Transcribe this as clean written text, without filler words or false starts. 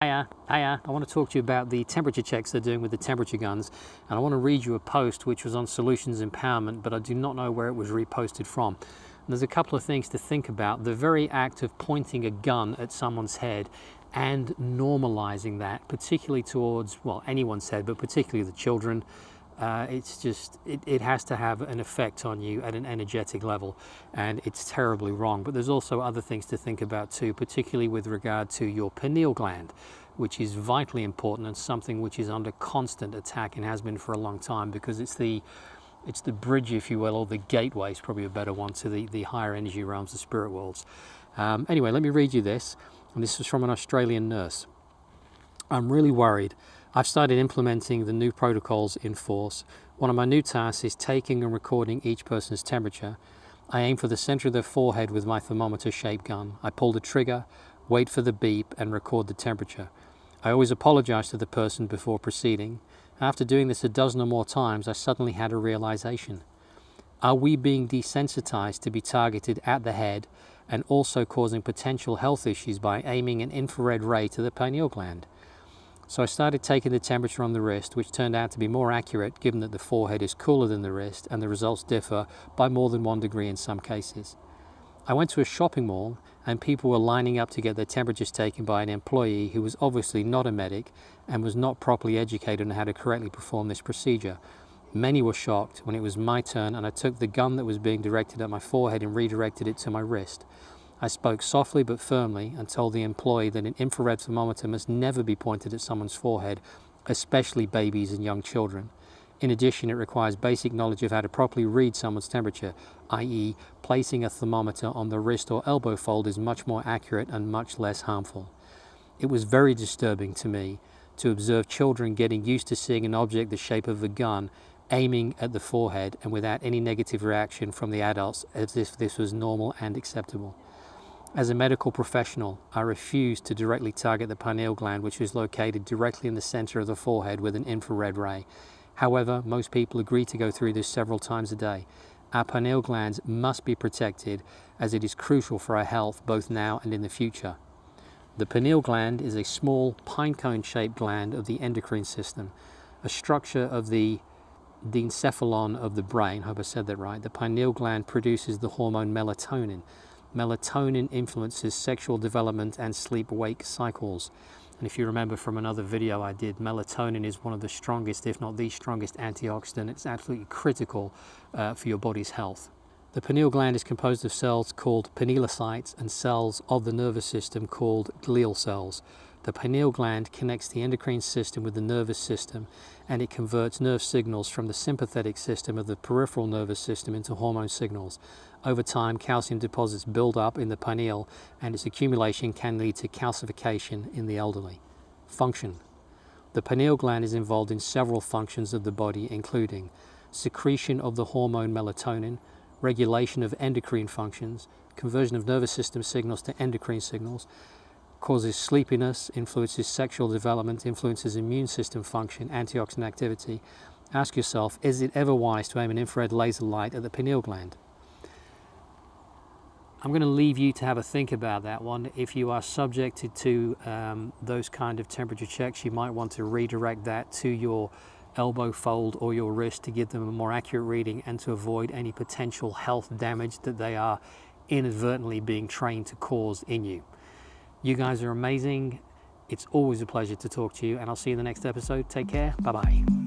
Hiya, I want to talk to you about the temperature checks they're doing with the temperature guns, and I want to read you a post which was on Solutions Empowerment, but I do not know where it was reposted from. And there's a couple of things to think about. The very act of pointing a gun at someone's head and normalizing that, particularly towards, well, anyone's head, but particularly the children, it has to have an effect on you at an energetic level, and it's terribly wrong. But there's also other things to think about too, particularly with regard to your pineal gland, which is vitally important and something which is under constant attack and has been for a long time, because it's the bridge, if you will, or the gateway is probably a better one, to the higher energy realms, the spirit worlds. Anyway, let me read you this, and this is from an Australian nurse. I'm really worried. I've started implementing the new protocols in force. One of my new tasks is taking and recording each person's temperature. I aim for the center of their forehead with my thermometer-shaped gun. I pull the trigger, wait for the beep, and record the temperature. I always apologize to the person before proceeding. After doing this a dozen or more times, I suddenly had a realization. Are we being desensitized to be targeted at the head and also causing potential health issues by aiming an infrared ray to the pineal gland? So I started taking the temperature on the wrist, which turned out to be more accurate given that the forehead is cooler than the wrist and the results differ by more than 1 degree in some cases. I went to a shopping mall and people were lining up to get their temperatures taken by an employee who was obviously not a medic and was not properly educated on how to correctly perform this procedure. Many were shocked when it was my turn and I took the gun that was being directed at my forehead and redirected it to my wrist. I spoke softly but firmly and told the employee that an infrared thermometer must never be pointed at someone's forehead, especially babies and young children. In addition, it requires basic knowledge of how to properly read someone's temperature, i.e., placing a thermometer on the wrist or elbow fold is much more accurate and much less harmful. It was very disturbing to me to observe children getting used to seeing an object the shape of a gun aiming at the forehead and without any negative reaction from the adults as if this was normal and acceptable. As a medical professional, I refused to directly target the pineal gland, which is located directly in the center of the forehead with an infrared ray. However, most people agree to go through this several times a day. Our pineal glands must be protected as it is crucial for our health both now and in the future. The pineal gland is a small pinecone-shaped gland of the endocrine system, a structure of the encephalon of the brain. I hope I said that right. The pineal gland produces the hormone melatonin. Melatonin influences sexual development and sleep-wake cycles. And if you remember from another video I did, melatonin is one of the strongest, if not the strongest antioxidant. It's absolutely critical for your body's health. The pineal gland is composed of cells called pinealocytes and cells of the nervous system called glial cells. The pineal gland connects the endocrine system with the nervous system, and it converts nerve signals from the sympathetic system of the peripheral nervous system into hormone signals. Over time, calcium deposits build up in the pineal, and its accumulation can lead to calcification in the elderly. Function. The pineal gland is involved in several functions of the body, including secretion of the hormone melatonin, regulation of endocrine functions, conversion of nervous system signals to endocrine signals, causes sleepiness, influences sexual development, influences immune system function, antioxidant activity. Ask yourself, is it ever wise to aim an infrared laser light at the pineal gland? I'm going to leave you to have a think about that one. If you are subjected to those kind of temperature checks, you might want to redirect that to your elbow fold or your wrist to give them a more accurate reading and to avoid any potential health damage that they are inadvertently being trained to cause in you. You guys are amazing. It's always a pleasure to talk to you, and I'll see you in the next episode. Take care. Bye-bye.